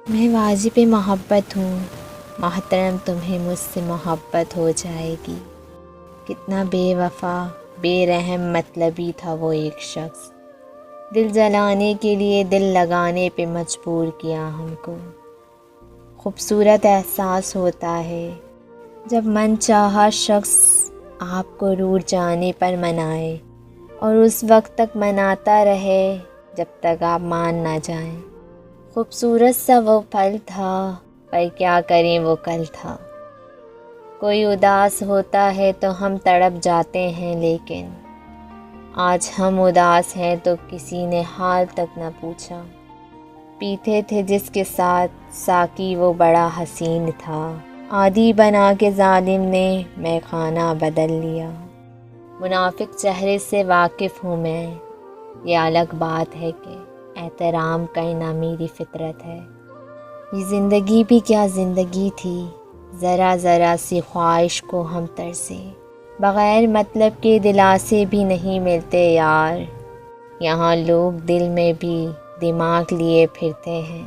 میں واجب محبت ہوں، محترم تمہیں مجھ سے محبت ہو جائے گی۔ کتنا بے وفا، بے رحم مطلبی تھا وہ ایک شخص، دل جلانے کے لیے دل لگانے پہ مجبور کیا ہم کو۔ خوبصورت احساس ہوتا ہے جب من چاہا شخص آپ کو روٹھ جانے پر منائے، اور اس وقت تک مناتا رہے جب تک آپ مان نہ جائیں۔ خوبصورت سا وہ پل تھا، پر کیا کریں وہ کل تھا۔ کوئی اداس ہوتا ہے تو ہم تڑپ جاتے ہیں، لیکن آج ہم اداس ہیں تو کسی نے حال تک نہ پوچھا۔ پیتے تھے جس کے ساتھ ساقی وہ بڑا حسین تھا، عادی بنا کے ظالم نے مے خانہ بدل لیا۔ منافق چہرے سے واقف ہوں میں، یہ الگ بات ہے کہ احترام کرنا میری فطرت ہے۔ یہ زندگی بھی کیا زندگی تھی، ذرا ذرا سی خواہش کو ہم ترسے، بغیر مطلب کے دلاسے بھی نہیں ملتے یار۔ یہاں لوگ دل میں بھی دماغ لیے پھرتے ہیں۔